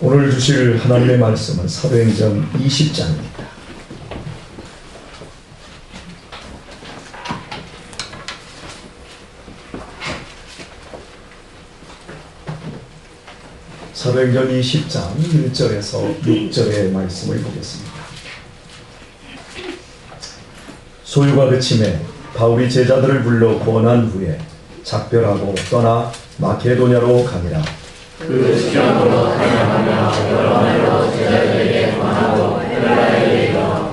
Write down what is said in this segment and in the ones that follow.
오늘 주실 하나님의 말씀은 사도행전 20장입니다. 사도행전 20장 1절에서 6절의 말씀을 보겠습니다. 소유가 그침에 바울이 제자들을 불러 권한 후에 작별하고 떠나 마케도냐로 가니라. 그 시간으로 다녀가며 여러 말로 제자들에게 권하고 헬라에 이르러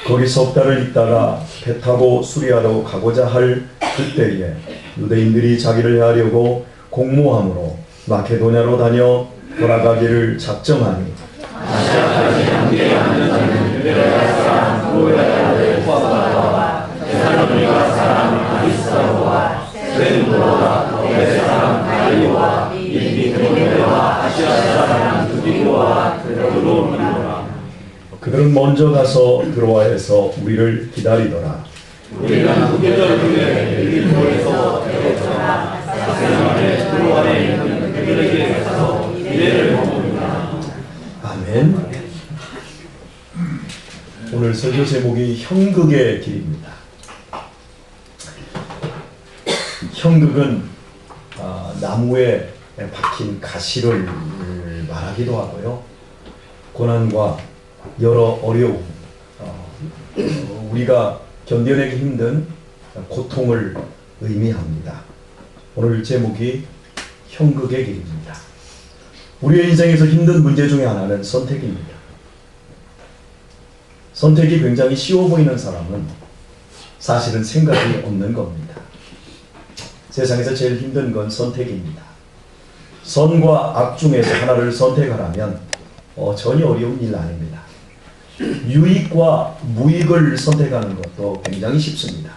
거기 석 달을 있다가 배 타고 수리아로 가고자 할 그때에 유대인들이 자기를 해하려고 공모함으로 마케도냐로 다녀 돌아가기를 작정하니 아시아까지 함께하는 자는 유대야 사람 고레아를 포함하여 데살로니가 사람 아리스타고와 세르도와 더베 사람 가이오와 이비드로와 아시아 사람 두디고와 드로미노라. 그들은 먼저 가서 드로아에서 우리를 기다리더라. 우리가 9개월 후에 빌립보에서 되었으나 사생활에 드로아에 있는 그들에게 가서 이래를 먹습니다. 아멘. 오늘 설교 제목이 형극의 길입니다. 형극은 나무에 박힌 가시를 말하기도 하고요. 고난과 여러 어려움, 우리가 견뎌내기 힘든 고통을 의미합니다. 오늘 제목이 형극의 길입니다. 우리의 인생에서 힘든 문제 중에 하나는 선택입니다. 선택이 굉장히 쉬워 보이는 사람은 사실은 생각이 없는 겁니다. 세상에서 제일 힘든 건 선택입니다. 선과 악 중에서 하나를 선택하라면 전혀 어려운 일 아닙니다. 유익과 무익을 선택하는 것도 굉장히 쉽습니다.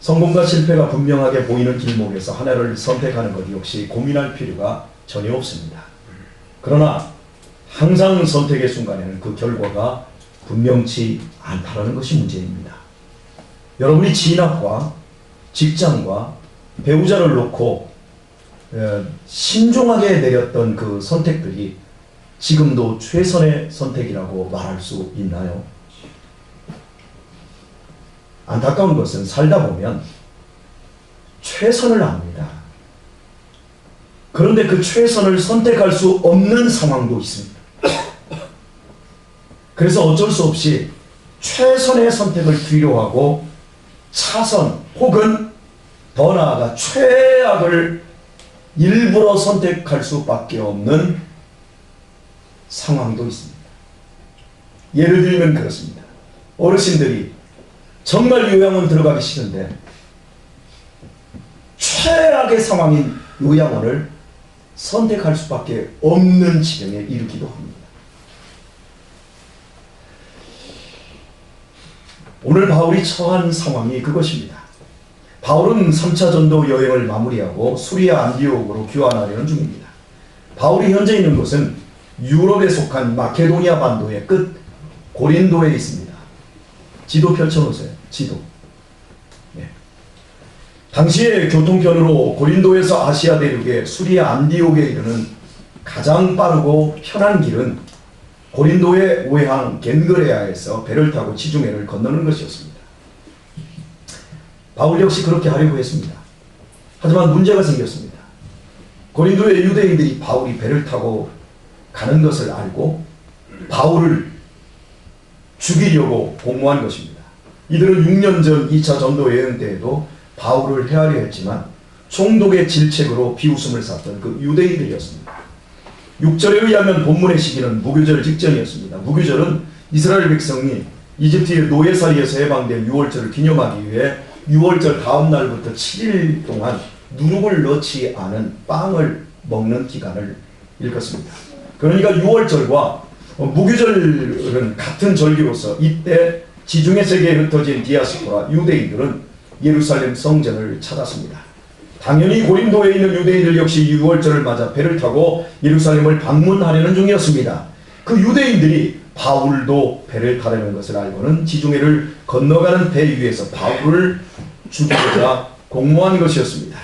성공과 실패가 분명하게 보이는 길목에서 하나를 선택하는 것 역시 고민할 필요가 전혀 없습니다. 그러나 항상 선택의 순간에는 그 결과가 분명치 않다는 것이 문제입니다. 여러분이 진학과 직장과 배우자를 놓고 신중하게 내렸던 그 선택들이 지금도 최선의 선택이라고 말할 수 있나요? 안타까운 것은 살다 보면 최선을 압니다. 그런데 그 최선을 선택할 수 없는 상황도 있습니다. 그래서 어쩔 수 없이 최선의 선택을 필요하고 차선 혹은 더 나아가 최악을 일부러 선택할 수밖에 없는 상황도 있습니다. 예를 들면 그렇습니다. 어르신들이 정말 요양원 들어가기 싫은데 최악의 상황인 요양원을 선택할 수밖에 없는 지경에 이르기도 합니다. 오늘 바울이 처한 상황이 그것입니다. 바울은 3차 전도 여행을 마무리하고 수리아 안디옥으로 귀환하려는 중입니다. 바울이 현재 있는 곳은 유럽에 속한 마케도니아 반도의 끝 고린도에 있습니다. 지도 펼쳐놓으세요. 지도. 네. 당시의 교통편으로 고린도에서 아시아 대륙의 수리아 안디옥에 이르는 가장 빠르고 편한 길은 고린도의 외항 겐그레아에서 배를 타고 지중해를 건너는 것이었습니다. 바울 역시 그렇게 하려고 했습니다. 하지만 문제가 생겼습니다. 고린도의 유대인들이 바울이 배를 타고 가는 것을 알고 바울을 죽이려고 공모한 것입니다. 이들은 6년 전 2차 전도 여행 때에도 바울을 해하려 했지만 총독의 질책으로 비웃음을 샀던 그 유대인들이었습니다. 6절에 의하면 본문의 시기는 무교절 직전이었습니다. 무교절은 이스라엘 백성이 이집트의 노예살이에서 해방된 6월절을 기념하기 위해 6월절 다음 날부터 7일 동안 누룩을 넣지 않은 빵을 먹는 기간을 일컫습니다. 그러니까 6월절과 무교절은 같은 절기로서 이때 지중해 세계에 흩어진 디아스포라 유대인들은 예루살렘 성전을 찾았습니다. 당연히 고린도에 있는 유대인들 역시 6월절을 맞아 배를 타고 예루살렘을 방문하려는 중이었습니다. 그 유대인들이 바울도 배를 타려는 것을 알고는 지중해를 건너가는 배 위에서 바울을 죽이고자 공모한 것이었습니다.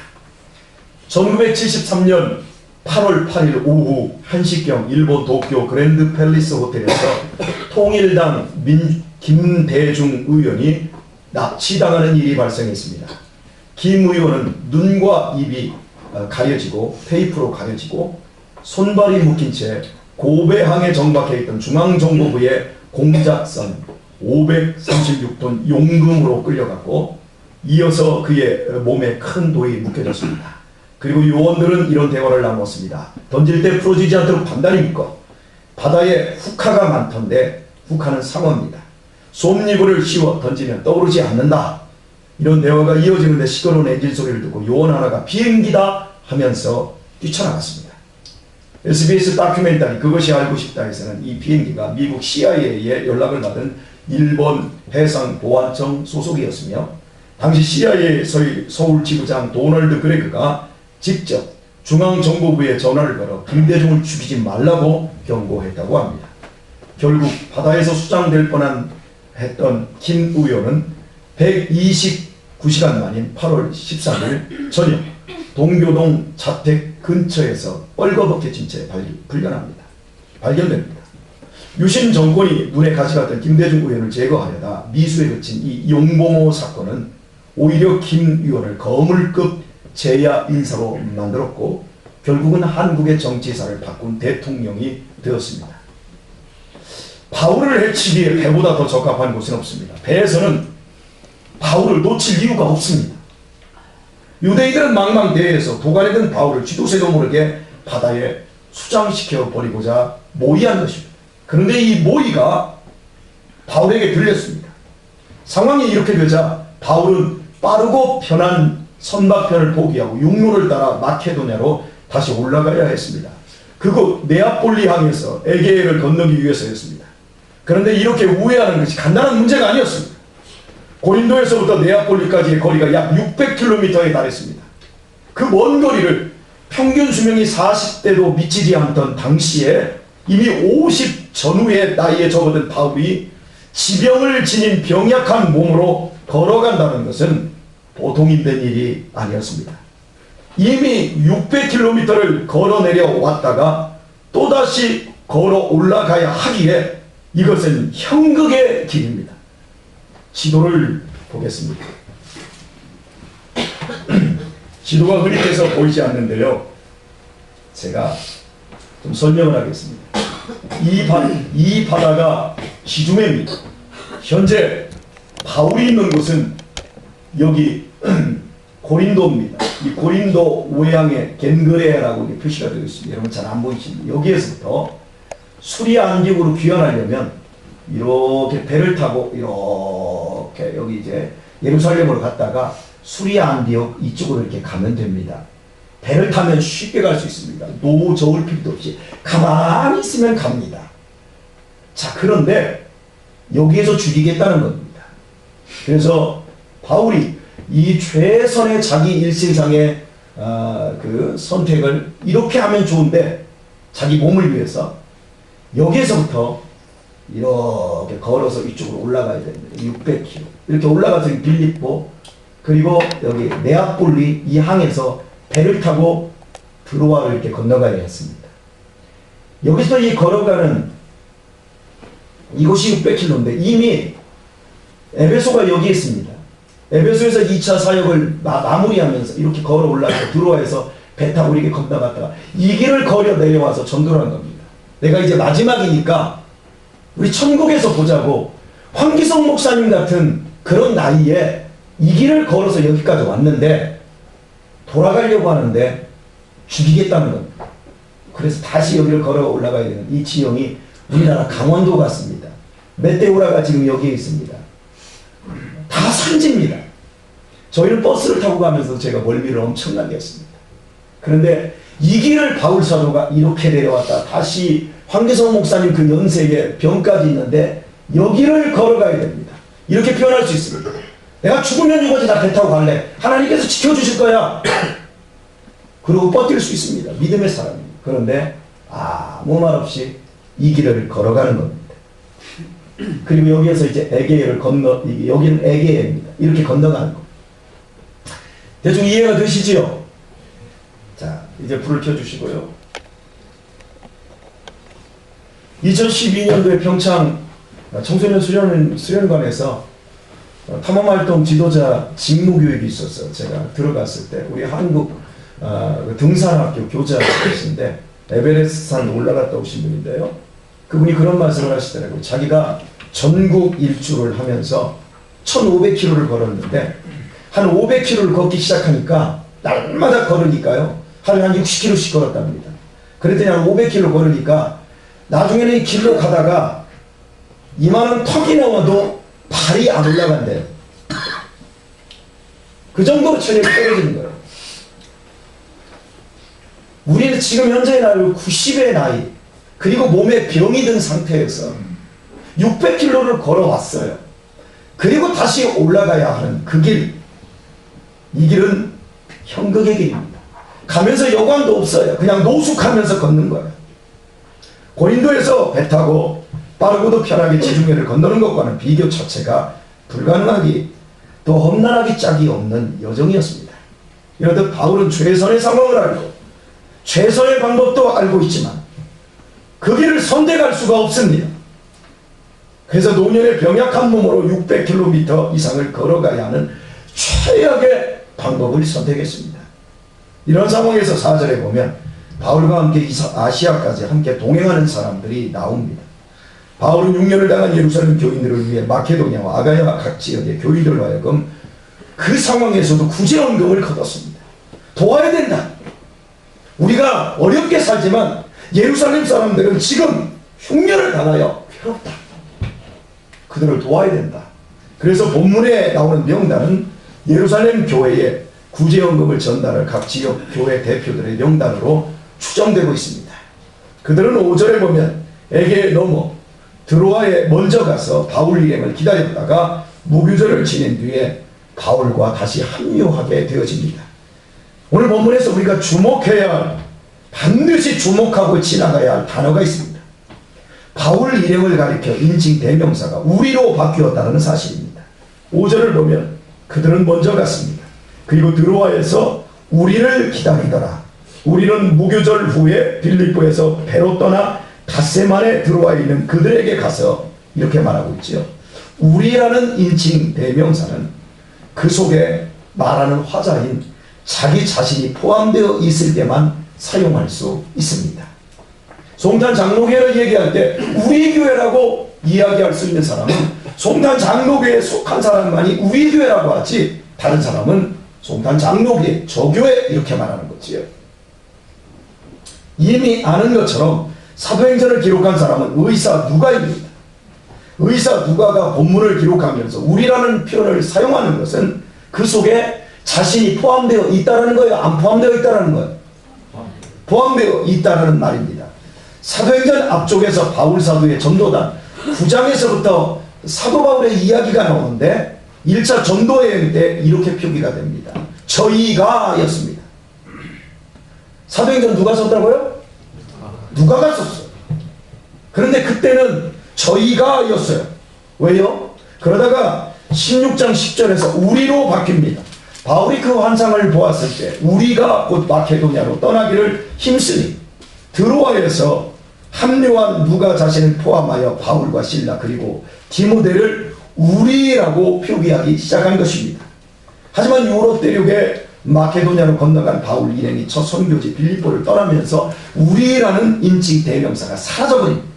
1973년 8월 8일 오후 1시경 일본 도쿄 그랜드 팰리스 호텔에서 통일당 김대중 의원이 납치당하는 일이 발생했습니다. 김 의원은 눈과 입이 가려지고 테이프로 가려지고 손발이 묶인 채 고배항에 정박해 있던 중앙정보부의 공작선 536톤 용금으로 끌려갔고 이어서 그의 몸에 큰 돌이 묶여졌습니다. 그리고 요원들은 이런 대화를 나누었습니다. 던질 때 풀어지지 않도록 단단히 묶어. 바다에 후카가 많던데 후카는 상어입니다. 솜니부를 씌워 던지면 떠오르지 않는다. 이런 대화가 이어지는데 시끄러운 엔진 소리를 듣고 요원 하나가 비행기다 하면서 뛰쳐나갔습니다. SBS 다큐멘터리 그것이 알고 싶다에서는 이 비행기가 미국 CIA에 연락을 받은 일본 해상보안청 소속이었으며 당시 CIA 서울 지부장 도널드 그레그가 직접 중앙정보부에 전화를 걸어 김대중을 죽이지 말라고 경고했다고 합니다. 결국 바다에서 수장될 뻔한 했던 김 의원은 129시간 만인 8월 13일 저녁 동교동 자택 근처에서 뻘거벗겨진 채 발견됩니다. 유신 정권이 눈에 가시갔던 김대중 의원을 제거하려다 미수에 그친 이 용봉호 사건은 오히려 김 의원을 거물급 제야 인사로 만들었고 결국은 한국의 정치사를 바꾼 대통령이 되었습니다. 바울을 해치기에 배보다 더 적합한 곳은 없습니다. 배에서는 바울을 놓칠 이유가 없습니다. 유대인들은 망망대해에서 도관에 든 바울을 쥐도새도 모르게 바다에 수장시켜 버리고자 모의한 것입니다. 그런데 이 모의가 바울에게 들렸습니다. 상황이 이렇게 되자 바울은 빠르고 편한 선박편을 포기하고 육로를 따라 마케도냐로 다시 올라가야 했습니다. 그곳 네아폴리 항에서 에게해를 건너기 위해서였습니다. 그런데 이렇게 우회하는 것이 간단한 문제가 아니었습니다. 고린도에서부터 네아폴리까지의 거리가 약 600km에 달했습니다. 그 먼 거리를 평균 수명이 40대도 미치지 않던 당시에 이미 50 전후의 나이에 접어든 바울이 지병을 지닌 병약한 몸으로 걸어간다는 것은 보통 힘든 일이 아니었습니다. 이미 600km를 걸어 내려왔다가 또다시 걸어 올라가야 하기에 이것은 형극의 길입니다. 지도를 보겠습니다. 지도가 흐릿해서 보이지 않는데요. 제가 좀 설명을 하겠습니다. 이 바다가 지중해입니다. 현재 바울이 있는 곳은 여기 고린도입니다. 이 고린도 외항에 겐그레라고 표시가 되어 있습니다. 여러분 잘 안 보이십니다. 여기에서부터 수리아 안디옥으로 귀환하려면 이렇게 배를 타고 이렇게 여기 이제 예루살렘으로 갔다가 수리아 안디옥 이쪽으로 이렇게 가면 됩니다. 배를 타면 쉽게 갈 수 있습니다. 노 저울 필요도 없이 가만히 있으면 갑니다. 자, 그런데 여기에서 죽이겠다는 겁니다. 그래서 바울이 이 최선의 자기 일신상의 그 선택을 이렇게 하면 좋은데 자기 몸을 위해서 여기에서부터 이렇게 걸어서 이쪽으로 올라가야 됩니다. 600km 이렇게 올라가서 빌립보 그리고 여기 네아폴리 이 항에서 배를 타고 드로아를 이렇게 건너가야 했습니다. 여기서 이 걸어가는 이곳이 600km인데 이미 에베소가 여기 있습니다. 에베소에서 2차 사역을 마무리하면서 이렇게 걸어 올라가서 드로아에서 배 타고 이렇게 건너갔다가 이 길을 걸어 내려와서 전도를 한 겁니다. 내가 이제 마지막이니까 우리 천국에서 보자고 황기성 목사님 같은 그런 나이에 이 길을 걸어서 여기까지 왔는데 돌아가려고 하는데 죽이겠다는 겁니다. 그래서 다시 여기를 걸어 올라가야 되는 이 지형이 우리나라 강원도 같습니다. 메테오라가 지금 여기에 있습니다. 다 산지입니다. 저희는 버스를 타고 가면서 제가 멀미를 엄청나게 했습니다. 그런데 이 길을 바울 사도가 이렇게 내려왔다. 다시 황기성 목사님 그 연세에 병까지 있는데 여기를 걸어가야 됩니다. 이렇게 표현할 수 있습니다. 내가 죽으면 죽어지 나 배 타고 갈래. 하나님께서 지켜주실 거야. 그러고 버틸 수 있습니다. 믿음의 사람입니다. 그런데 아무 말 없이 이 길을 걸어가는 겁니다. 그리고 여기에서 이제 에게해를 여기는 에게해입니다. 이렇게 건너가는 겁니다. 대충 이해가 되시지요? 자, 이제 불을 켜주시고요. 2012년도에 평창 청소년 수련관에서 탐험활동 지도자 직무교육이 있었어요. 제가 들어갔을 때 우리 한국 등산학교 교장이신데 에베레스트산 올라갔다 오신 분인데요. 그분이 그런 말씀을 하시더라고요. 자기가 전국 일주를 하면서 1500km를 걸었는데 한 500km를 걷기 시작하니까 날마다 걸으니까요. 하루에 한 60km씩 걸었답니다. 그랬더니 한 500km 걸으니까 나중에는 이 길로 가다가 이만한 턱이 나와도 발이 안 올라간대요. 그 정도로 체력이 떨어지는 거예요. 우리는 지금 현재의 나이 90의 나이 그리고 몸에 병이 든 상태에서 600km를 걸어왔어요. 그리고 다시 올라가야 하는 그 길, 이 길은 형극의 길입니다. 가면서 여관도 없어요. 그냥 노숙하면서 걷는 거예요. 고린도에서 배 타고 빠르고도 편하게 지중해를 건너는 것과는 비교 자체가 불가능하기 또 험난하기 짝이 없는 여정이었습니다. 이렇듯 바울은 최선의 상황을 알고 최선의 방법도 알고 있지만 그 길을 선택할 수가 없습니다. 그래서 노년의 병약한 몸으로 600km 이상을 걸어가야 하는 최악의 방법을 선택했습니다. 이런 상황에서 4절에 보면 바울과 함께 아시아까지 함께 동행하는 사람들이 나옵니다. 바울은 6년을 당한 예루살렘 교인들을 위해 마케도냐와 아가야 각 지역의 교인들로 하여금 그 상황에서도 구제헌금을 거뒀습니다. 도와야 된다. 우리가 어렵게 살지만 예루살렘 사람들은 지금 흉년을 당하여 괴롭다. 그들을 도와야 된다. 그래서 본문에 나오는 명단은 예루살렘 교회에 구제헌금을 전달할 각 지역 교회 대표들의 명단으로 추정되고 있습니다. 그들은 5절에 보면 에게에 넘어 드로아에 먼저 가서 바울 일행을 기다렸다가 무교절을 지낸 뒤에 바울과 다시 합류하게 되어집니다. 오늘 본문에서 우리가 주목해야 할, 반드시 주목하고 지나가야 할 단어가 있습니다. 바울 일행을 가리켜 인칭 대명사가 우리로 바뀌었다는 사실입니다. 5절을 보면 그들은 먼저 갔습니다. 그리고 드로아에서 우리를 기다리더라. 우리는 무교절 후에 빌립보에서 배로 떠나 닷새만에 들어와 있는 그들에게 가서 이렇게 말하고 있죠. 우리라는 인칭 대명사는 그 속에 말하는 화자인 자기 자신이 포함되어 있을 때만 사용할 수 있습니다. 송탄 장로교회를 얘기할 때 우리 교회라고 이야기할 수 있는 사람은 송탄 장로교회에 속한 사람만이 우리 교회라고 하지, 다른 사람은 송탄 장로교회, 저교회 이렇게 말하는 거지요. 이미 아는 것처럼 사도행전을 기록한 사람은 의사 누가입니다. 의사 누가가 본문을 기록하면서 우리라는 표현을 사용하는 것은 그 속에 자신이 포함되어 있다는 거예요? 안 포함되어 있다는 거예요? 포함되어 있다는 말입니다. 사도행전 앞쪽에서 바울 사도의 전도단 9장에서부터 사도 바울의 이야기가 나오는데 1차 전도여행 때 이렇게 표기가 됩니다. 저희가 였습니다. 사도행전 누가 썼다고요? 누가가 썼어요. 그런데 그때는 저희가 였어요. 왜요? 그러다가 16장 10절에서 우리로 바뀝니다. 바울이 그 환상을 보았을 때 우리가 곧 마케도냐로 떠나기를 힘쓰니 드로아에서 합류한 누가 자신을 포함하여 바울과 실라 그리고 디모데를 우리라고 표기하기 시작한 것입니다. 하지만 유럽 대륙에 마케도냐로 건너간 바울 일행이 첫 선교지 빌립보를 떠나면서 우리라는 인칭 대명사가 사라져버립니다.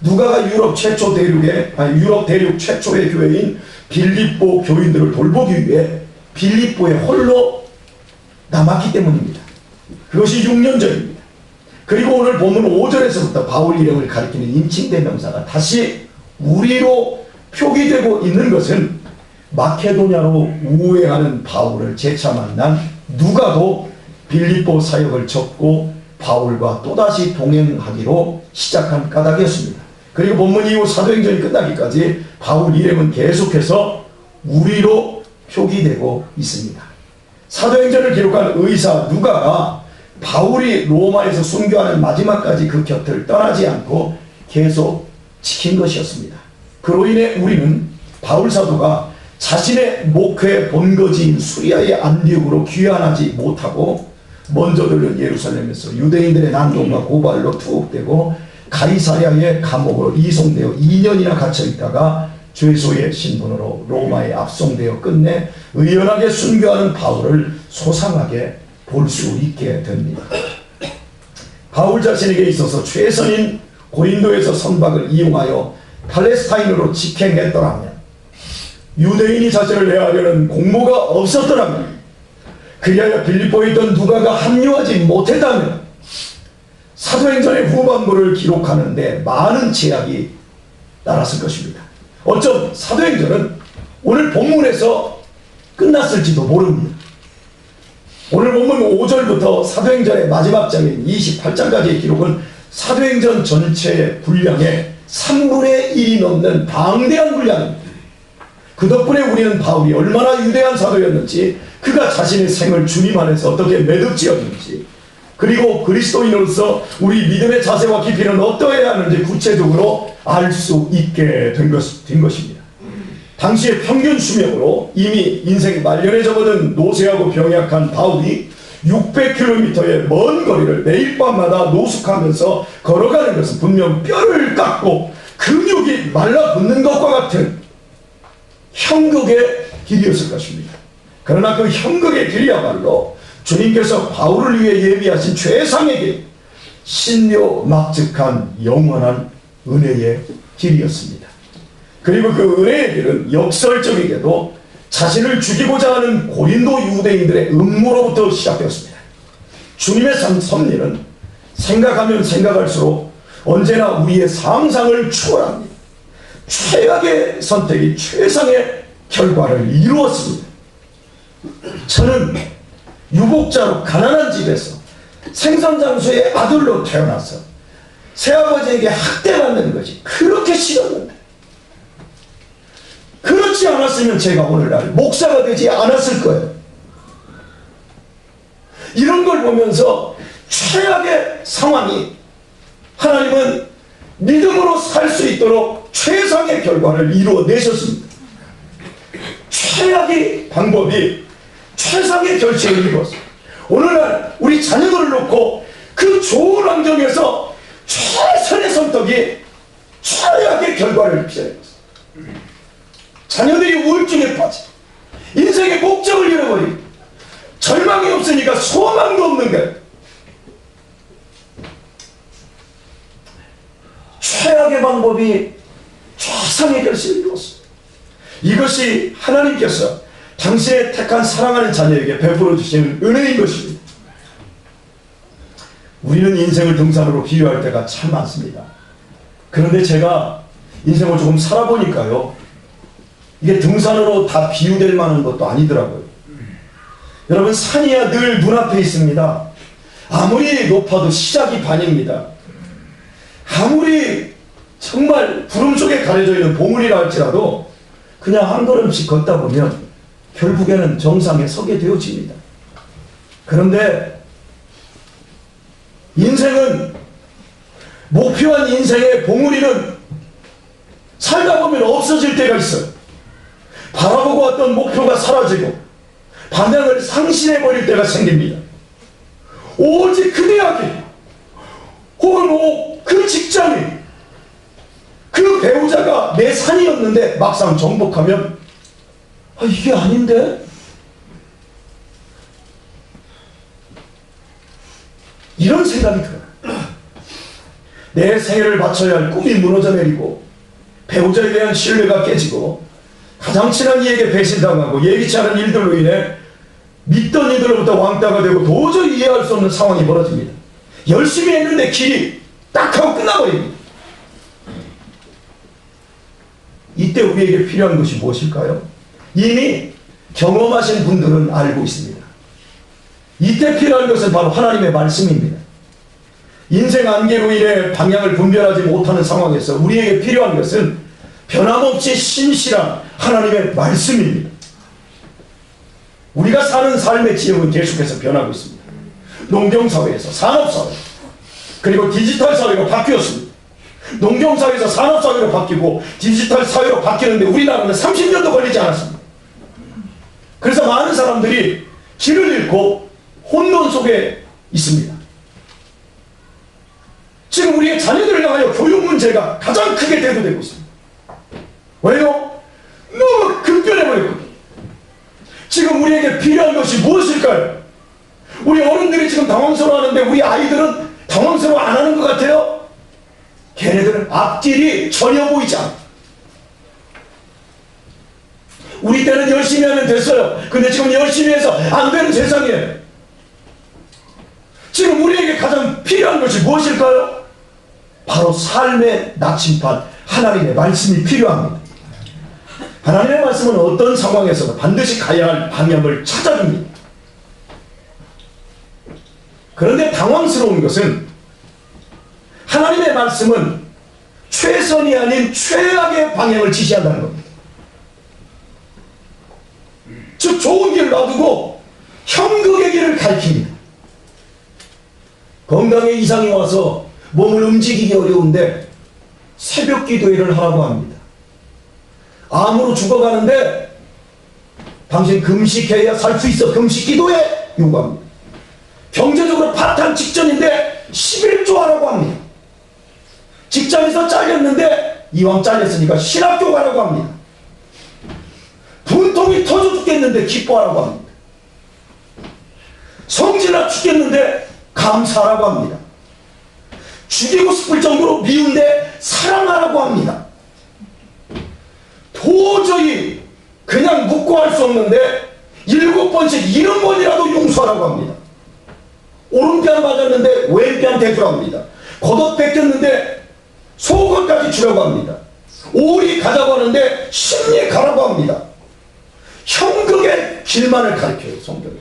누가가 유럽 대륙 최초의 교회인 빌립보 교인들을 돌보기 위해 빌립보에 홀로 남았기 때문입니다. 그것이 6년 전입니다. 그리고 오늘 본문 5절에서부터 바울 일행을 가리키는 인칭 대명사가 다시 우리로 표기되고 있는 것은 마케도냐로 우회하는 바울을 재차 만난 누가도 빌립보 사역을 접고 바울과 또다시 동행하기로 시작한 까닭이었습니다. 그리고 본문 이후 사도행전이 끝나기까지 바울 일행은 계속해서 우리로 표기되고 있습니다. 사도행전을 기록한 의사 누가가 바울이 로마에서 순교하는 마지막까지 그 곁을 떠나지 않고 계속 지킨 것이었습니다. 그로 인해 우리는 바울 사도가 자신의 목회 본거지인 수리아의 안디옥으로 귀환하지 못하고 먼저 들른 예루살렘에서 유대인들의 난동과 고발로 투옥되고 가이사랴의 감옥으로 이송되어 2년이나 갇혀 있다가 죄수의 신분으로 로마에 압송되어 끝내 의연하게 순교하는 바울을 소상하게 볼 수 있게 됩니다. 바울 자신에게 있어서 최선인 고린도에서 선박을 이용하여 팔레스타인으로 직행했더라면, 유대인이 자신을 해하려는 공모가 없었더라면, 그리하여 빌립보에 있던 누가가 합류하지 못했다면 사도행전의 후반부를 기록하는데 많은 제약이 따랐을 것입니다. 어쩜 사도행전은 오늘 본문에서 끝났을지도 모릅니다. 오늘 본문 5절부터 사도행전의 마지막 장인 28장까지의 기록은 사도행전 전체의 분량의 3분의 1이 넘는 방대한 분량입니다. 그 덕분에 우리는 바울이 얼마나 위대한 사도였는지, 그가 자신의 생을 주님 안에서 어떻게 매듭지었는지, 그리고 그리스도인으로서 우리 믿음의 자세와 깊이는 어떠해야 하는지 구체적으로 알 수 있게 된 것입니다. 당시의 평균 수명으로 이미 인생 말년에 접어든 노쇠하고 병약한 바울이 600km의 먼 거리를 매일 밤마다 노숙하면서 걸어가는 것은 분명 뼈를 깎고 근육이 말라붙는 것과 같은 형극의 길이었을 것입니다. 그러나 그 형극의 길이야말로 주님께서 바울을 위해 예비하신 최상의 길, 신묘막측한 영원한 은혜의 길이었습니다. 그리고 그 은혜의 길은 역설적이게도 자신을 죽이고자 하는 고린도 유대인들의 음모로부터 시작되었습니다. 주님의 섭리는 생각하면 생각할수록 언제나 우리의 상상을 초월합니다. 최악의 선택이 최상의 결과를 이루었습니다. 저는 유복자로 가난한 집에서 생선장수의 아들로 태어나서 새아버지에게 학대받는 것이 그렇게 싫었는데, 그렇지 않았으면 제가 오늘날 목사가 되지 않았을 거예요. 이런 걸 보면서 최악의 상황이 하나님은 믿음으로 살 수 있도록 최상의 결과를 이루어내셨습니다. 최악의 방법이 최상의 결실을 이루었습니다. 오늘날 우리 자녀들을 놓고 그 좋은 환경에서 최선의 선택이 최악의 결과를 피해냈습니다. 자녀들이 우울증에 빠져 인생의 목적을 잃어버리고 절망이 없으니까 소망도 없는 거예요. 최악의 방법이 최상의 결실을 이루었습니다. 이것이 하나님께서 당신의 택한 사랑하는 자녀에게 베풀어 주시는 은혜인 것입니다. 우리는 인생을 등산으로 비유할 때가 참 많습니다. 그런데 제가 인생을 조금 살아보니까요, 이게 등산으로 다 비유될 만한 것도 아니더라고요. 여러분, 산이야 늘 눈앞에 있습니다. 아무리 높아도 시작이 반입니다. 아무리 정말 구름 속에 가려져 있는 봉우리라 할지라도 그냥 한 걸음씩 걷다 보면 결국에는 정상에 서게 되어집니다. 그런데 인생은, 목표한 인생의 봉우리는 살다 보면 없어질 때가 있어요. 바라보고 왔던 목표가 사라지고 방향을 상실해버릴 때가 생깁니다. 오직 그 대학이, 혹은 그 직장이, 그 배우자가 내 산이었는데 막상 정복하면 이게 아닌데? 이런 생각이 들어요. 내 생애를 바쳐야 할 꿈이 무너져 내리고 배우자에 대한 신뢰가 깨지고 가장 친한 이에게 배신당하고 예기치 않은 일들로 인해 믿던 이들로부터 왕따가 되고 도저히 이해할 수 없는 상황이 벌어집니다. 열심히 했는데 길이 딱 하고 끝나버립니다. 이때 우리에게 필요한 것이 무엇일까요? 이미 경험하신 분들은 알고 있습니다. 이때 필요한 것은 바로 하나님의 말씀입니다. 인생 안개로 인해 방향을 분별하지 못하는 상황에서 우리에게 필요한 것은 변함없이 신실한 하나님의 말씀입니다. 우리가 사는 삶의 지형은 계속해서 변하고 있습니다. 농경사회에서 산업사회, 그리고 디지털 사회로 바뀌었습니다. 농경사회에서 산업사회로 바뀌고 디지털 사회로 바뀌는데 우리나라는 30년도 걸리지 않았습니다. 그래서 많은 사람들이 길을 잃고 혼돈 속에 있습니다. 지금 우리의 자녀들을 향하여 교육 문제가 가장 크게 대두되고 있습니다. 왜요? 너무 급변해버렸거든요. 지금 우리에게 필요한 것이 무엇일까요? 우리 어른들이 지금 당황스러워하는데 우리 아이들은 당황스러워 안 하는 것 같아요? 걔네들은 앞길이 전혀 보이지 않아요. 우리 때는 열심히 하면 됐어요. 근데 지금 열심히 해서 안 되는 세상이에요. 지금 우리에게 가장 필요한 것이 무엇일까요? 바로 삶의 나침반 하나님의 말씀이 필요합니다. 하나님의 말씀은 어떤 상황에서도 반드시 가야 할 방향을 찾아줍니다. 그런데 당황스러운 것은 하나님의 말씀은 최선이 아닌 최악의 방향을 지시한다는 겁니다. 즉 좋은 길을 놔두고 형극의 길을 가리킵니다. 건강에 이상이 와서 몸을 움직이기 어려운데 새벽 기도회를 하라고 합니다. 암으로 죽어가는데 당신 금식해야 살 수 있어. 금식 기도회 요구합니다. 경제적으로 파탄 직전인데 11조 하라고 합니다. 직장에서 잘렸는데 이왕 잘렸으니까 신학교 가라고 합니다. 분통이 터져 죽겠는데 기뻐하라고 합니다. 성질나 죽겠는데 감사하라고 합니다. 죽이고 싶을 정도로 미운데 사랑하라고 합니다. 도저히 그냥 묻고 할 수 없는데 7번씩 70번이라도 용서하라고 합니다. 오른편 맞았는데 왼편 대주라고 합니다. 겉옷 뺏겼는데 속옷까지 주라고 합니다. 오리 가자고 하는데 심리 가라고 합니다. 형극의 길만을 가르쳐요, 성경이.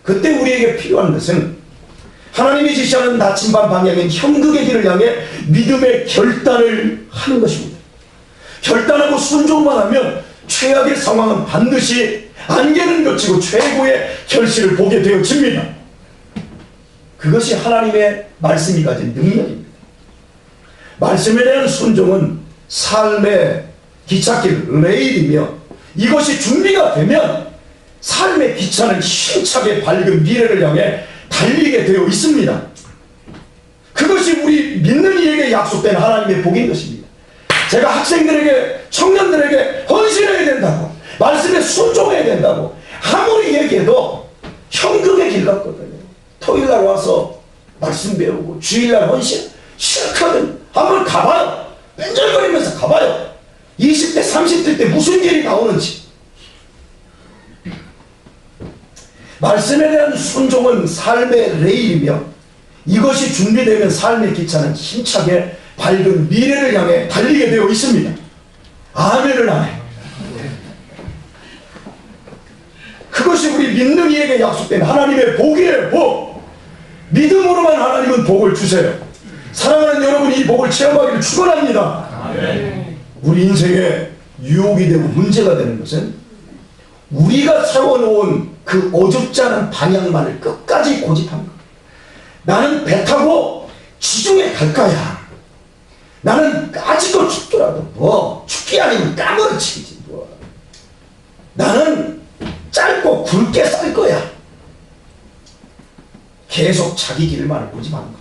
그때 우리에게 필요한 것은 하나님이 지시하는 나침반 방향인 형극의 길을 향해 믿음의 결단을 하는 것입니다. 결단하고 순종만 하면 최악의 상황은 반드시 안개는 걷히고 최고의 결실을 보게 되어집니다. 그것이 하나님의 말씀이 가진 능력입니다. 말씀에 대한 순종은 삶의 기찻길 레일이며 이것이 준비가 되면 삶의 기차는 힘차게 밝은 미래를 향해 달리게 되어 있습니다. 그것이 우리 믿는 이에게 약속된 하나님의 복인 것입니다. 제가 학생들에게 청년들에게 헌신해야 된다고 말씀에 순종해야 된다고 아무리 얘기해도 형극의 길 같거든요. 토요일날 와서 말씀 배우고 주일날 헌신 싫거든. 한번 가봐요. 뺀절거리면서 가봐요. 20대 30대 때 무슨 일이 나오는지. 말씀에 대한 순종은 삶의 레일이며 이것이 준비되면 삶의 기차는 힘차게 밝은 미래를 향해 달리게 되어 있습니다. 아멘을 하네. 그것이 우리 믿는 이에게 약속된 하나님의 복이에요. 복. 믿음으로만 하나님은 복을 주세요. 사랑하는 여러분, 이 복을 체험하기를 축원합니다. 아멘. 우리 인생에 유혹이 되고 문제가 되는 것은 우리가 세워놓은 그 어줍지 않은 방향만을 끝까지 고집합니다. 나는 배 타고 지중해 갈 거야. 나는 아직도 춥더라도 뭐 춥기 아니면 까무러치기지 뭐. 나는 짧고 굵게 쌀 거야. 계속 자기 길만을 고집하는 것.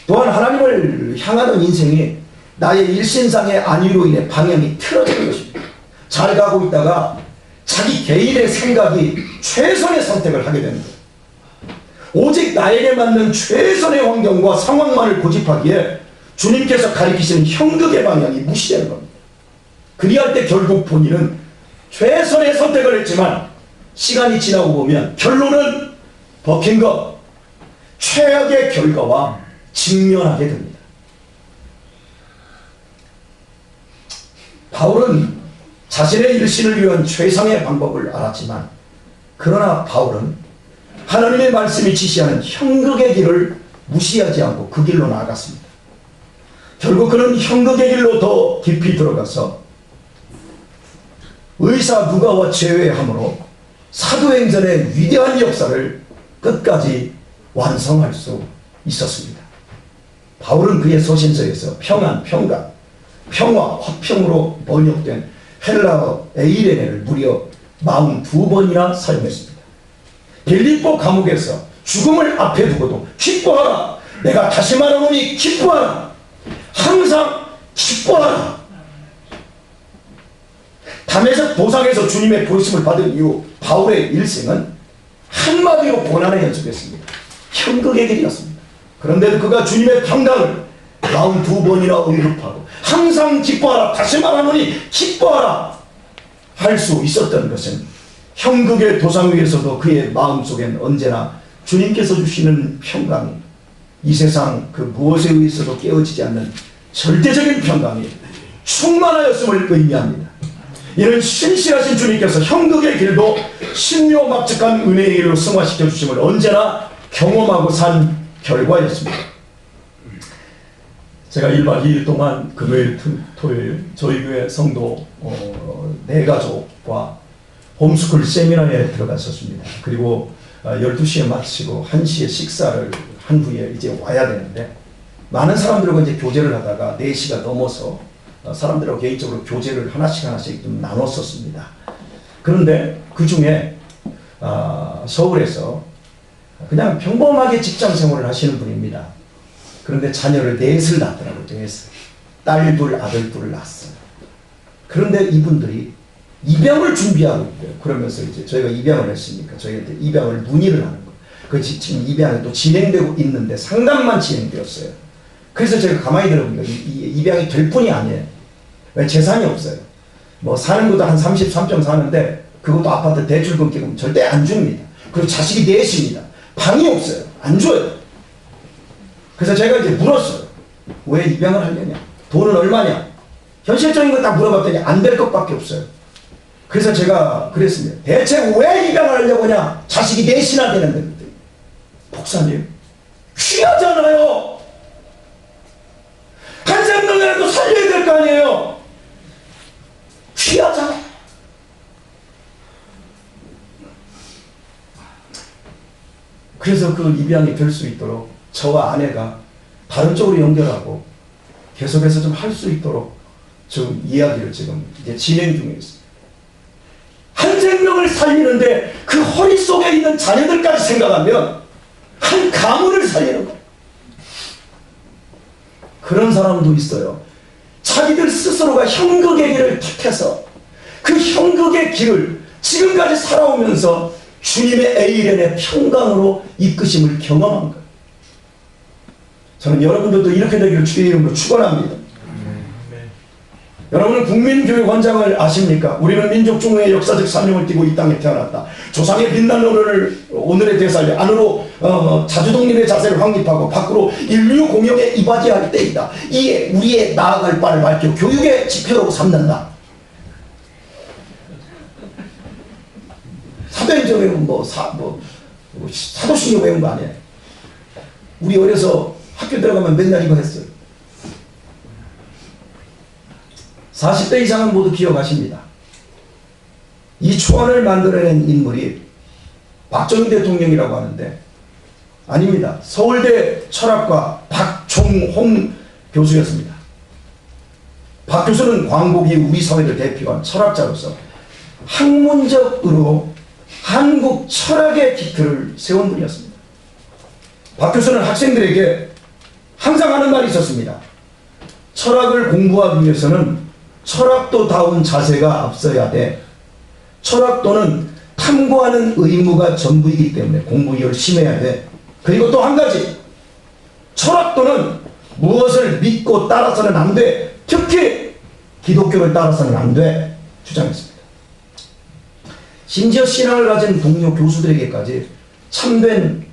또한 하나님을 향하는 인생이 나의 일신상의 안위로 인해 방향이 틀어지는 것입니다. 잘 가고 있다가 자기 개인의 생각이 최선의 선택을 하게 됩니다. 오직 나에게 맞는 최선의 환경과 상황만을 고집하기에 주님께서 가리키시는 형극의 방향이 무시되는 겁니다. 그리할 때 결국 본인은 최선의 선택을 했지만 시간이 지나고 보면 결론은 버킨 것, 최악의 결과와 직면하게 됩니다. 바울은 자신의 일신을 위한 최상의 방법을 알았지만 그러나 바울은 하나님의 말씀이 지시하는 형극의 길을 무시하지 않고 그 길로 나아갔습니다. 결국 그는 형극의 길로 더 깊이 들어가서 의사 누가와 제외함으로 사도행전의 위대한 역사를 끝까지 완성할 수 있었습니다. 바울은 그의 서신서에서 평안, 평강, 평화, 화평으로 번역된 헬라어 에이레네를 무려 42번이나 사용했습니다. 빌립보 감옥에서 죽음을 앞에 두고도 기뻐하라, 내가 다시 말하노니 기뻐하라. 항상 기뻐하라. 담에색 도상에서 주님의 부르심을 받은 이후 바울의 일생은 한마디로 고난에 연속했습니다. 형극의 길이었습니다. 그런데도 그가 주님의 평강을 42번이나 언급하고 항상 기뻐하라, 다시 말하노니 기뻐하라 할 수 있었던 것은 형극의 도상 위에서도 그의 마음속엔 언제나 주님께서 주시는 평강이, 이 세상 그 무엇에 의해서도 깨어지지 않는 절대적인 평강이 충만하였음을 의미합니다. 이는 신실하신 주님께서 형극의 길도 신묘막측한 은혜의 길로 승화시켜 주심을 언제나 경험하고 산 결과였습니다. 제가 1박 2일 동안 금요일, 토요일 저희 교회 성도 4가족과 홈스쿨 세미나에 들어갔었습니다. 그리고 12시에 마치고 1시에 식사를 한 후에 이제 와야 되는데, 많은 사람들과 이제 교제를 하다가 4시가 넘어서 사람들하고 개인적으로 교제를 하나씩 좀 나눴었습니다. 그런데 그 중에 서울에서 그냥 평범하게 직장 생활을 하시는 분입니다. 그런데 자녀를 4을 낳더라고요. 4을. 딸 2, 아들 2을 낳았어요. 그런데 이분들이 입양을 준비하고 있대요. 그러면서 이제 저희가 입양을 했으니까 저희한테 입양을 문의를 하는 거예요. 그 지금 입양이 또 진행되고 있는데 상담만 진행되었어요. 그래서 제가 가만히 들어보니까 입양이 될 뿐이 아니에요. 왜? 재산이 없어요. 뭐 사는 것도 한 33점 사는데 그것도 아파트 대출 금기금 절대 안 줍니다. 그리고 자식이 4입니다. 방이 없어요. 안 줘요. 그래서 제가 이제 물었어요. 왜 입양을 하려냐? 돈은 얼마냐? 현실적인 거 다 물어봤더니 안 될 것밖에 없어요. 그래서 제가 그랬습니다. 대체 왜 입양을 하려고 하냐? 자식이 4이나 되는데. 목사님, 귀하잖아요. 한 생명이라도 살려야 될 거 아니에요. 귀하잖아. 그래서 그 입양이 될 수 있도록 저와 아내가 다른 쪽으로 연결하고 계속해서 좀 할 수 있도록 지금 이야기를 지금 이제 진행 중에 있습니다. 한 생명을 살리는데 그 허리 속에 있는 자녀들까지 생각하면 한 가문을 살리는 거예요. 그런 사람도 있어요. 자기들 스스로가 형극의 길을 택해서 그 형극의 길을 지금까지 살아오면서 주님의 에이렌의 평강으로 이끄심을 경험한 거예요. 저는 여러분들도 이렇게 되기를 주의 이름으로 축원합니다. 여러분은 국민교육원장을 아십니까? 우리는 민족중흥의 역사적 사명을 띠고 이 땅에 태어났다. 조상의 빛난 오늘의 대사를 안으로 자주독립의 자세를 확립하고 밖으로 인류 공영에 이바지할 때이다. 이에 우리의 나아갈 바를 밝혀 교육의 지표로 삼는다. 사도행전 외우면 사도신경 외운 거 아니에요. 우리 어려서 학교 들어가면 맨날 이거 했어요. 40대 이상은 모두 기억하십니다. 이 초안을 만들어낸 인물이 박정희 대통령이라고 하는데 아닙니다. 서울대 철학과 박종홍 교수였습니다. 박 교수는 광복이 우리 사회를 대표한 철학자로서 학문적으로 한국 철학의 기틀을 세운 분이었습니다. 박 교수는 학생들에게 항상 하는 말이 있었습니다. 철학을 공부하기 위해서는 철학도다운 자세가 앞서야 돼. 철학도는 탐구하는 의무가 전부이기 때문에 공부 열심히 해야 돼. 그리고 또 한 가지, 철학도는 무엇을 믿고 따라서는 안 돼. 특히 기독교를 따라서는 안 돼. 주장했습니다. 심지어 신앙을 가진 동료 교수들에게까지 참된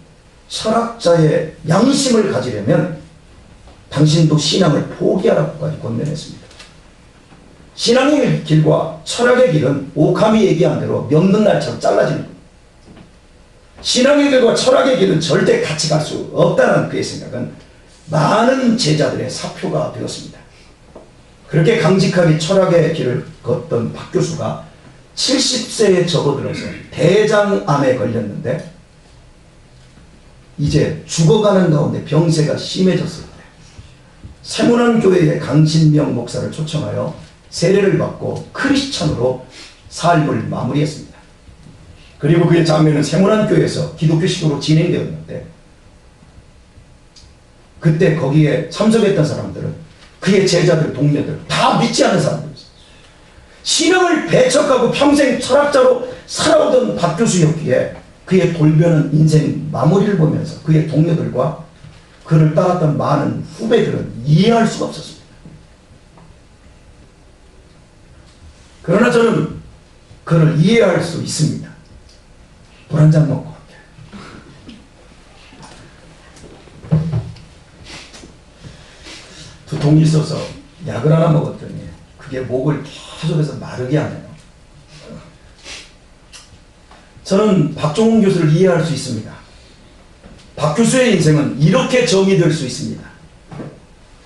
철학자의 양심을 가지려면 당신도 신앙을 포기하라고까지 권면했습니다. 신앙의 길과 철학의 길은 오카미 얘기한 대로 멱는 날처럼 잘라지는 겁니다. 신앙의 길과 철학의 길은 절대 같이 갈 수 없다는 그의 생각은 많은 제자들의 사표가 되었습니다. 그렇게 강직하게 철학의 길을 걷던 박 교수가 70세에 접어들어서 대장암에 걸렸는데 이제 죽어가는 가운데 병세가 심해졌을 때 세문안 교회의 강신명 목사를 초청하여 세례를 받고 크리스천으로 삶을 마무리했습니다. 그리고 그의 장면은 세문안 교회에서 기독교식으로 진행되었는데 그때 거기에 참석했던 사람들은 그의 제자들, 동료들 다 믿지 않은 사람들이었어요. 신앙을 배척하고 평생 철학자로 살아오던 박 교수였기에 그의 돌변한 인생 마무리를 보면서 그의 동료들과 그를 따랐던 많은 후배들은 이해할 수가 없었습니다. 그러나 저는 그를 이해할 수 있습니다. 물 한 잔 먹고 함께. 두통이 있어서 약을 하나 먹었더니 그게 목을 계속해서 마르게 하네요. 저는 박종훈 교수를 이해할 수 있습니다. 박 교수의 인생은 이렇게 정의될 수 있습니다.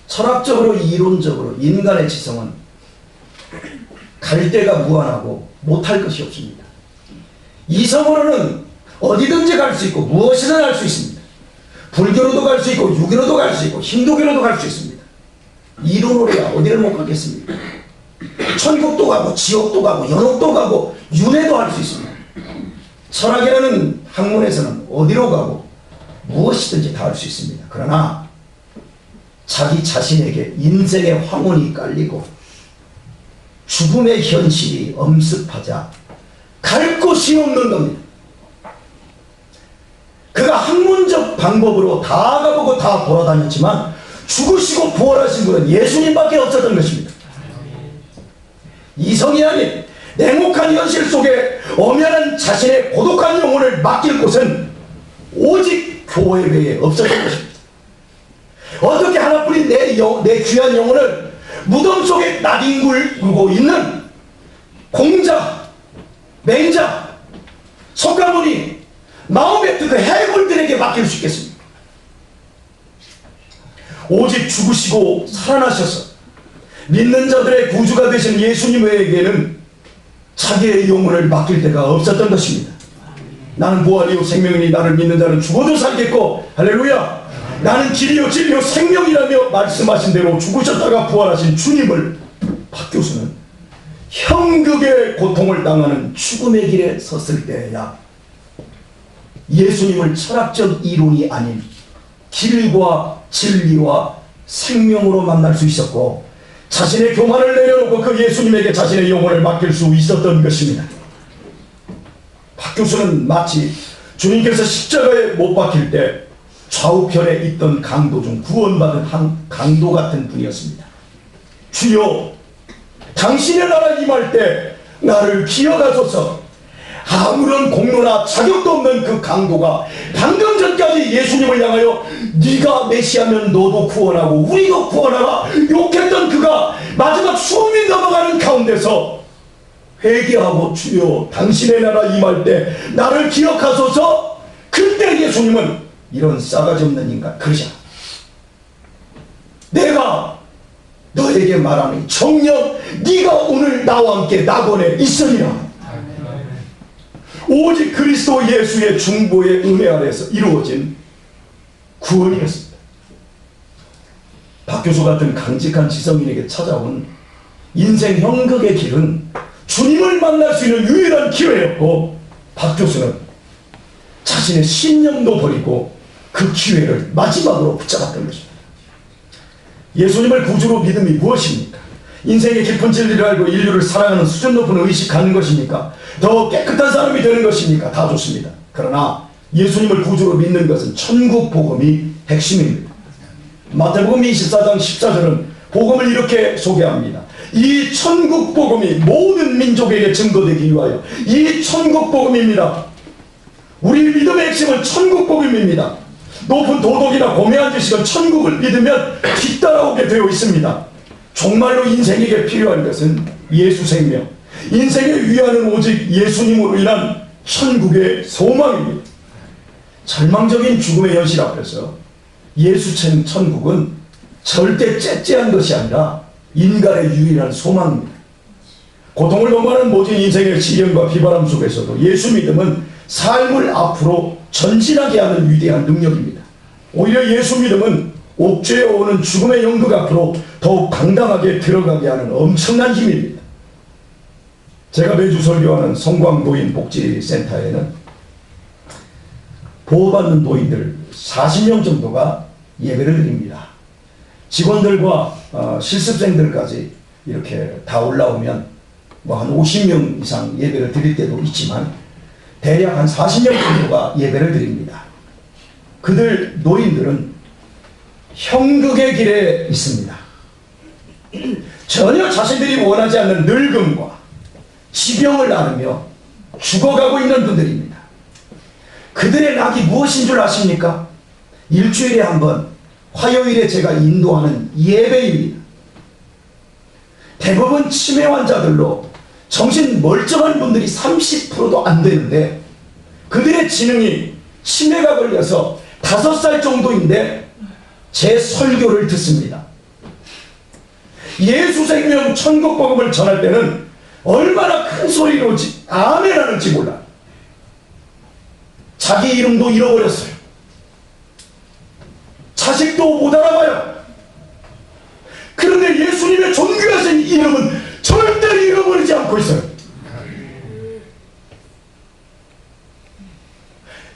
철학적으로 이론적으로 인간의 지성은 갈 데가 무한하고 못할 것이 없습니다. 이성으로는 어디든지 갈 수 있고 무엇이든 할 수 있습니다. 불교로도 갈 수 있고 유교로도 갈 수 있고 힌두교로도 갈 수 있습니다. 이론으로야 어디를 못 가겠습니까? 천국도 가고 지옥도 가고 연옥도 가고 윤회도 할 수 있습니다. 철학이라는 학문에서는 어디로 가고 무엇이든지 다 할 수 있습니다. 그러나 자기 자신에게 인생의 황혼이 깔리고 죽음의 현실이 엄습하자 갈 곳이 없는 겁니다. 그가 학문적 방법으로 다 가보고 다 돌아다녔지만 죽으시고 부활하신 분은 예수님밖에 없었던 것입니다. 이성이 아닌 냉혹한 현실 속에 엄연한 자신의 고독한 영혼을 맡길 곳은 오직 교회 외에 없었던 것입니다. 어떻게 하나뿐인 내 귀한 영혼을 무덤 속에 나뒹굴고 있는 공자, 맹자, 석가모니, 마호메트 그 해골들에게 맡길 수 있겠습니까? 오직 죽으시고 살아나셔서 믿는 자들의 구주가 되신 예수님 외에게는 자기의 영혼을 맡길 데가 없었던 것입니다. 나는 부활이요 생명이니 나를 믿는 자는 죽어도 살겠고 할렐루야, 나는 길이요 진리요 생명이라며 말씀하신 대로 죽으셨다가 부활하신 주님을 박 교수는 형극의 고통을 당하는 죽음의 길에 섰을 때야 예수님을 철학적 이론이 아닌 길과 진리와 생명으로 만날 수 있었고 자신의 교만을 내려놓고 그 예수님에게 자신의 영혼을 맡길 수 있었던 것입니다. 박 교수는 마치 주님께서 십자가에 못 박힐 때 좌우편에 있던 강도 중 구원받은 한 강도 같은 분이었습니다. 주여, 당신의 나라 임할 때 나를 기억하소서. 아무런 공로나 자격도 없는 그 강도가 방금 전까지 예수님을 향하여 네가 메시아면 너도 구원하고 우리도 구원하라 욕했던 그가 마지막 숨이 넘어가는 가운데서 회개하고 주여 당신의 나라 임할 때 나를 기억하소서. 그때 예수님은 이런 싸가지 없는 인간 그러자 내가 너에게 말하니 정녕 네가 오늘 나와 함께 낙원에 있으리라. 오직 그리스도 예수의 중보의 은혜 아래서 이루어진 구원이었습니다. 박 교수 같은 강직한 지성인에게 찾아온 인생 형극의 길은 주님을 만날 수 있는 유일한 기회였고 박 교수는 자신의 신념도 버리고 그 기회를 마지막으로 붙잡았던 것입니다. 예수님을 구주로 믿음이 무엇입니까? 인생의 깊은 진리를 알고 인류를 사랑하는 수준 높은 의식 갖는 것입니까? 더 깨끗한 사람이 되는 것입니까? 다 좋습니다. 그러나 예수님을 구주로 믿는 것은 천국 복음이 핵심입니다. 마태복음 24장 14절은 복음을 이렇게 소개합니다. 이 천국 복음이 모든 민족에게 증거되기 위하여 이 천국 복음입니다. 우리 믿음의 핵심은 천국 복음입니다. 높은 도덕이나 고매한 지식은 천국을 믿으면 뒤따라오게 되어 있습니다. 정말로 인생에게 필요한 것은 예수 생명, 인생의 위안은 오직 예수님으로 인한 천국의 소망입니다. 절망적인 죽음의 현실 앞에서 예수처럼 천국은 절대 째째한 것이 아니라 인간의 유일한 소망입니다. 고통을 넘어가는 모든 인생의 시련과 비바람 속에서도 예수 믿음은 삶을 앞으로 전진하게 하는 위대한 능력입니다. 오히려 예수 믿음은 옥죄어 오는 죽음의 연극 앞으로 더욱 당당하게 들어가게 하는 엄청난 힘입니다. 제가 매주 설교하는 성광노인 복지센터에는 보호받는 노인들 40명 정도가 예배를 드립니다. 직원들과 실습생들까지 이렇게 다 올라오면 뭐 한 50명 이상 예배를 드릴 때도 있지만 대략 한 40명 정도가 예배를 드립니다. 그들 노인들은 형극의 길에 있습니다. 전혀 자신들이 원하지 않는 늙음과 지병을 앓으며 죽어가고 있는 분들입니다. 그들의 낙이 무엇인 줄 아십니까? 일주일에 한 번 화요일에 제가 인도하는 예배입니다. 대부분 치매 환자들로 정신 멀쩡한 분들이 30%도 안 되는데 그들의 지능이 치매가 걸려서 5살 정도인데 제 설교를 듣습니다. 예수 생명 천국 복음을 전할 때는 얼마나 큰 소리로 아멘 하는지 몰라. 자기 이름도 잃어버렸어요. 자식도 못 알아봐요. 그런데 예수님의 존귀하신 이름은 절대 잃어버리지 않고 있어요.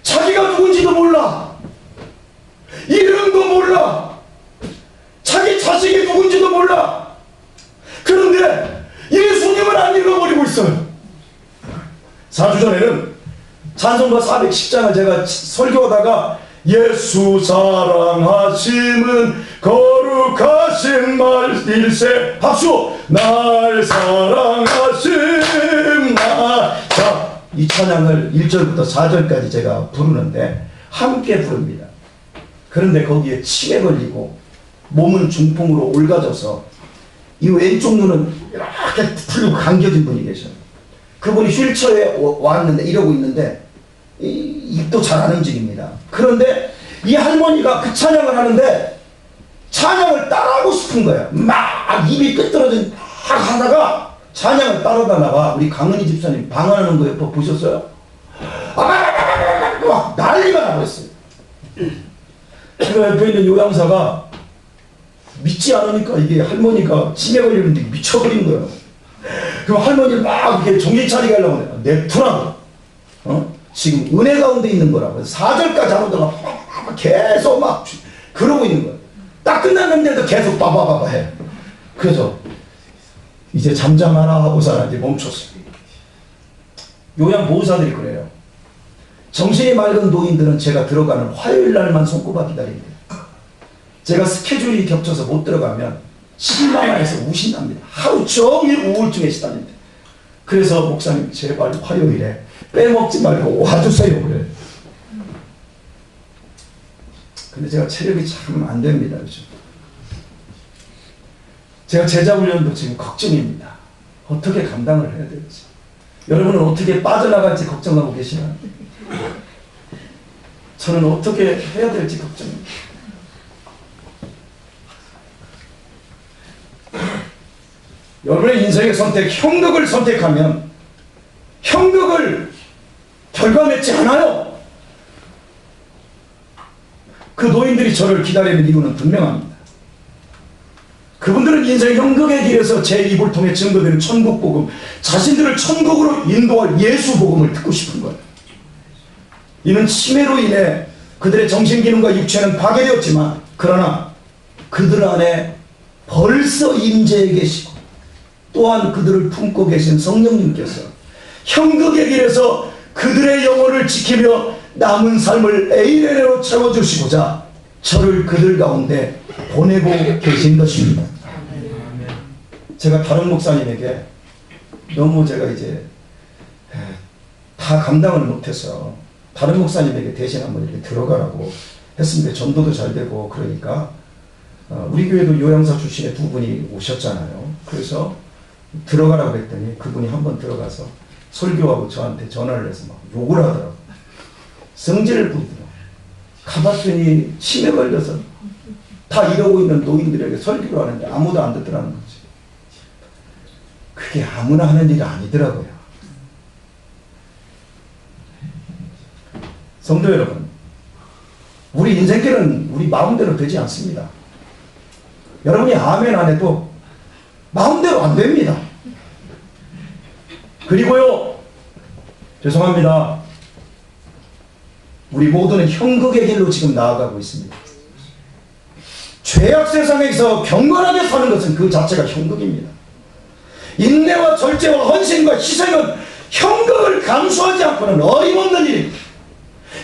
자기가 누군지도 몰라. 이름도 몰라. 자기 자식이 누군지도 몰라. 그런데 예수님을 안 잃어버리고 있어요. 4주 전에는 찬송가 410장을 제가 설교하다가 예수 사랑하심은 거룩하신 말일세. 박수! 날 사랑하심 자, 이 찬양을 1절부터 4절까지 제가 부르는데 함께 부릅니다. 그런데 거기에 치매 걸리고 몸은 중풍으로 올가져서 이 왼쪽 눈은 이렇게 풀리고 감겨진 분이 계셔요. 그분이 휠체어에 왔는데 이러고 있는데 입도 잘 안 움직입니다. 그런데 이 할머니가 그 찬양을 하는데 찬양을 따라하고 싶은 거예요. 막 입이 끄트러진 막 하다가 찬양을 따라다가 우리 강은희 집사님 방언하는 거 옆에 보셨어요? 막 난리가 나버렸어요. 그 옆에 있는 요양사가 믿지 않으니까 이게 할머니가 치매 걸리는데 미쳐버린 거예요. 그럼 할머니를 막 이렇게 정신 차리게 하려고 해요. 냅두라고. 지금 은혜 가운데 있는 거라고. 4절까지 하다가 계속 막 그러고 있는 거예요. 딱 끝났는데도 계속 빠바바바 해. 그래서 이제 잠잠하나 하고서 이제 멈췄어요. 요양보호사들이 그래요. 정신이 맑은 노인들은 제가 들어가는 화요일 날만 손꼽아 기다립니다. 제가 스케줄이 겹쳐서 못 들어가면 실망해서 우신답니다. 하루 종일 우울증에 시달립니다. 그래서 목사님 제발 화요일에 빼먹지 말고 와주세요 그래. 근데 제가 체력이 참 안 됩니다 요즘. 제가 제자 훈련도 지금 걱정입니다. 어떻게 감당을 해야 될지. 여러분은 어떻게 빠져나갈지 걱정하고 계시나요? 저는 어떻게 해야 될지 걱정입니다. 여러분의 인생의 선택, 형극을 선택하면 형극을 결과맺지 않아요. 그 노인들이 저를 기다리는 이유는 분명합니다. 그분들은 인생 형극의 길에서 제 입을 통해 증거되는 천국복음, 자신들을 천국으로 인도할 예수복음을 듣고 싶은 거예요. 이는 치매로 인해 그들의 정신기능과 육체는 파괴되었지만 그러나 그들 안에 벌써 임재해 계시고 또한 그들을 품고 계신 성령님께서 형극의 길에서 그들의 영혼을 지키며 남은 삶을 에이레로 채워주시고자 저를 그들 가운데 보내고 계신 것입니다. 제가 다른 목사님에게 너무 제가 이제 다 감당을 못해서 다른 목사님에게 대신 한번 이렇게 들어가라고 했는데 전도도 잘 되고 그러니까 우리 교회도 요양사 출신의 두 분이 오셨잖아요. 그래서 들어가라고 했더니 그분이 한번 들어가서 설교하고 저한테 전화를 해서 막 욕을 하더라고요. 성질을 부리더라고요. 가봤더니 치매 걸려서 다 이러고 있는 노인들에게 설교를 하는데 아무도 안 듣더라는 거지. 그게 아무나 하는 일이 아니더라고요. 성도 여러분, 우리 인생길은 우리 마음대로 되지 않습니다. 여러분이 아멘 안 해도 마음대로 안 됩니다. 그리고요, 죄송합니다. 우리 모두는 형극의 길로 지금 나아가고 있습니다. 죄악 세상에서 경건하게 사는 것은 그 자체가 형극입니다. 인내와 절제와 헌신과 희생은 형극을 감수하지 않고는 어림없는 일입니다.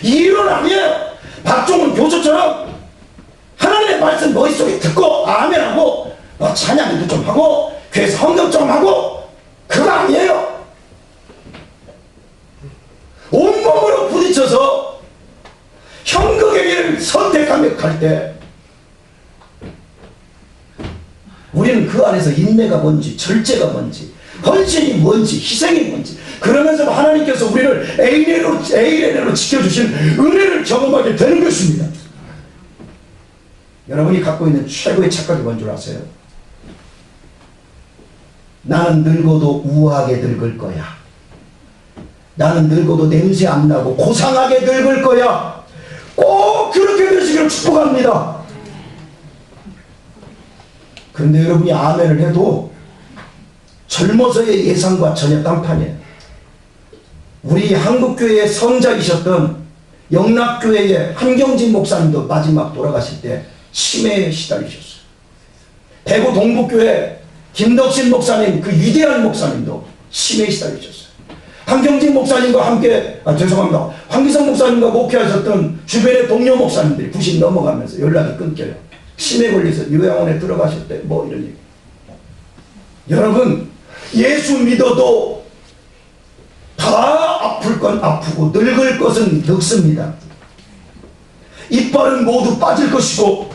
이 일은 아니에요. 박종훈 교수처럼 하나님의 말씀 머릿속에 듣고 아멘하고 찬양도 좀 하고 교회에서 헌금 좀 하고 그거 아니에요. 온몸으로 부딪혀서 형극의 길을 선택하며 갈 때 우리는 그 안에서 인내가 뭔지 절제가 뭔지 헌신이 뭔지 희생이 뭔지 그러면서 하나님께서 우리를 에이레로 지켜주신 은혜를 경험하게 되는 것입니다. 여러분이 갖고 있는 최고의 착각이 뭔 줄 아세요? 나는 늙어도 우아하게 늙을 거야. 나는 늙어도 냄새 안 나고 고상하게 늙을 거야. 꼭 그렇게 되시기를 축복합니다. 그런데 여러분이 아멘을 해도 젊어서의 예상과 전혀 딴판이에요. 우리 한국교회의 성자이셨던 영락교회의 한경진 목사님도 마지막 돌아가실 때 치매에 시달리셨어요. 대구 동북교회 김덕신 목사님, 그 위대한 목사님도 치매에 시달리셨어요. 한경진 목사님과 함께 죄송합니다. 황기성 목사님과 목회하셨던 주변의 동료 목사님들이 90 넘어가면서 연락이 끊겨요. 치매 걸려서 요양원에 들어가셨대. 뭐 이런 얘기. 여러분, 예수 믿어도 다 아플 건 아프고 늙을 것은 늙습니다. 이빨은 모두 빠질 것이고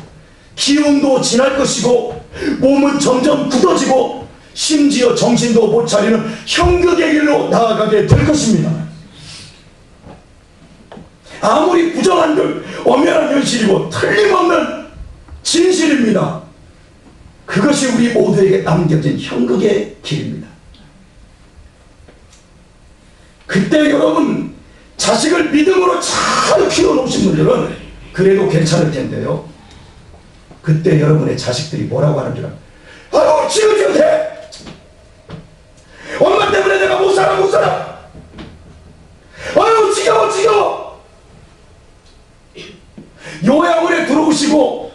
기운도 지날 것이고 몸은 점점 굳어지고 심지어 정신도 못 차리는 형극의 길로 나아가게 될 것입니다. 아무리 부정한들 엄연한 현실이고 틀림없는 진실입니다. 그것이 우리 모두에게 남겨진 형극의 길입니다. 그때 여러분 자식을 믿음으로 잘 키워놓으신 분들은 그래도 괜찮을 텐데요. 그때 여러분의 자식들이 뭐라고 하는 줄 알아요? 아유 지긋지긋해. 엄마 때문에 내가 못 살아. 아유 지겨워. 요양원에 들어오시고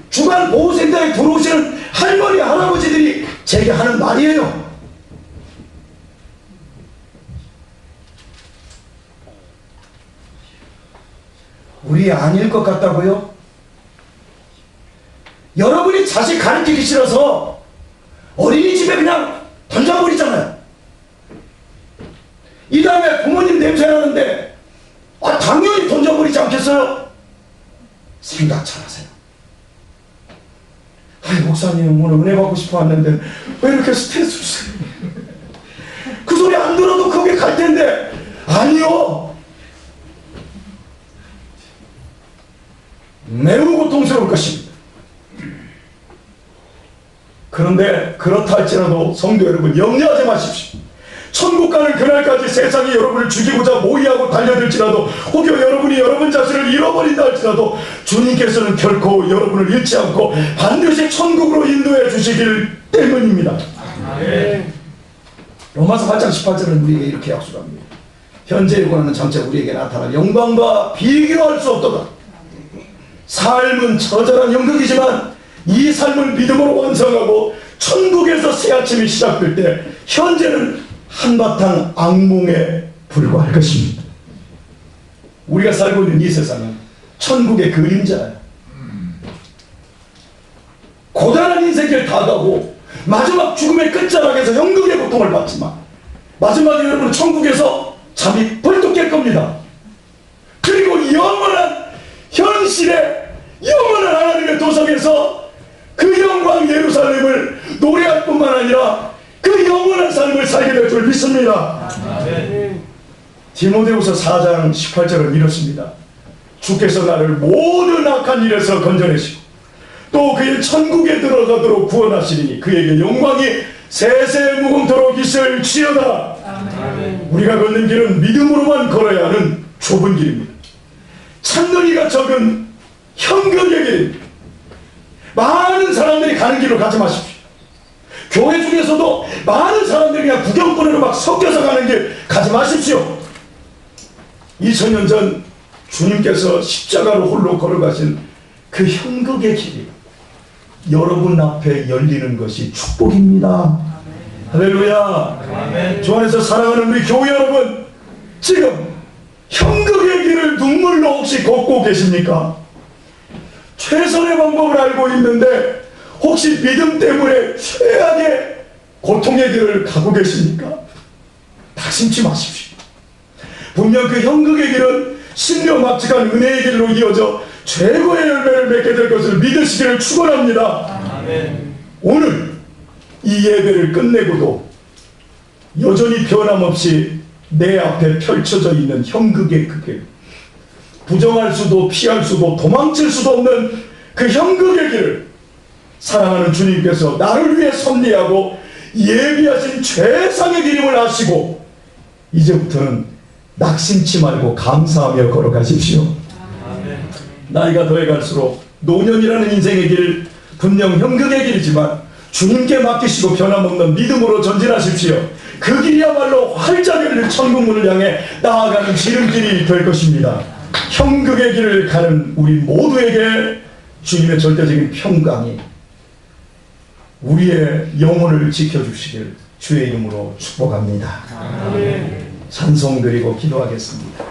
주간 보호센터에 들어오시는 할머니 할아버지들이 제게 하는 말이에요. 우리 아닐 것 같다고요? 여러분이 자식 가르치기 싫어서 어린이집에 그냥 던져버리잖아요. 이 다음에 부모님 냄새 나는데 당연히 던져버리지 않겠어요? 생각 잘하세요. 목사님 오늘 은혜 받고 싶어 왔는데 왜 이렇게 스트레스 주세요? 그 소리 안 들어도 그게 갈 텐데. 아니요. 매우 고통스러울 것입니다. 그런데 그렇다 할지라도 성도 여러분 염려하지 마십시오. 천국 가는 그날까지 세상이 여러분을 죽이고자 모의하고 달려들지라도 혹여 여러분이 여러분 자신을 잃어버린다 할지라도 주님께서는 결코 여러분을 잃지 않고 반드시 천국으로 인도해 주시길 때문입니다. 로마서 8장 18절은 우리에게 이렇게 약속합니다. 현재에 권하는 장차 우리에게 나타날 영광과 비교할 수 없도다. 삶은 처절한 연극이지만 이 삶을 믿음으로 완성하고 천국에서 새 아침이 시작될 때 현재는 한바탕 악몽에 불과할 것입니다. 우리가 살고 있는 이 세상은 천국의 그림자예요. 고단한 인생길 다 가고 마지막 죽음의 끝자락에서 연극의 고통을 받지만 마지막에 여러분은 천국에서 잠이 벌떡 깰 겁니다. 그리고 영원한 현실의 영원한 하나님의 도성에서 그 영광 예루살렘을 노래할 뿐만 아니라 그 영원한 삶을 살게 될 줄 믿습니다. 디모데후서 4장 18절은 이렇습니다. 주께서 나를 모든 악한 일에서 건져내시고 또 그의 천국에 들어가도록 구원하시리니 그에게 영광이 세세무궁토록 있을지어다. 우리가 걷는 길은 믿음으로만 걸어야 하는 좁은 길입니다. 찬더리가 적은 형극의 길입니다. 많은 사람들이 가는 길로 가지 마십시오. 교회 중에서도 많은 사람들이 그냥 구경꾼으로 막 섞여서 가는 길 가지 마십시오. 2000년 전 주님께서 십자가로 홀로 걸어가신 그 현극의 길이 여러분 앞에 열리는 것이 축복입니다. 할렐루야. 주 안에서 사랑하는 우리 교회 여러분, 지금 현극의 길을 눈물로 혹시 걷고 계십니까? 최선의 방법을 알고 있는데 혹시 믿음 때문에 최악의 고통의 길을 가고 계십니까? 낙심치 마십시오. 분명 그 현극의 길은 신령합직한 은혜의 길로 이어져 최고의 열매를 맺게 될 것을 믿으시기를 축원합니다. 아멘. 오늘 이 예배를 끝내고도 여전히 변함없이 내 앞에 펼쳐져 있는 현극의 그 길, 부정할 수도 피할 수도 도망칠 수도 없는 그 현극의 길을 사랑하는 주님께서 나를 위해 섭리하고 예비하신 최상의 길임을 아시고 이제부터는 낙심치 말고 감사하며 걸어가십시오. 아멘. 나이가 더해갈수록 노년이라는 인생의 길, 분명 현극의 길이지만 주님께 맡기시고 변함없는 믿음으로 전진하십시오. 그 길이야말로 활짝 열린 천국문을 향해 나아가는 지름길이 될 것입니다. 현극의 길을 가는 우리 모두에게 주님의 절대적인 평강이 우리의 영혼을 지켜주시길 주의 이름으로 축복합니다. 아멘. 찬송 드리고 기도하겠습니다.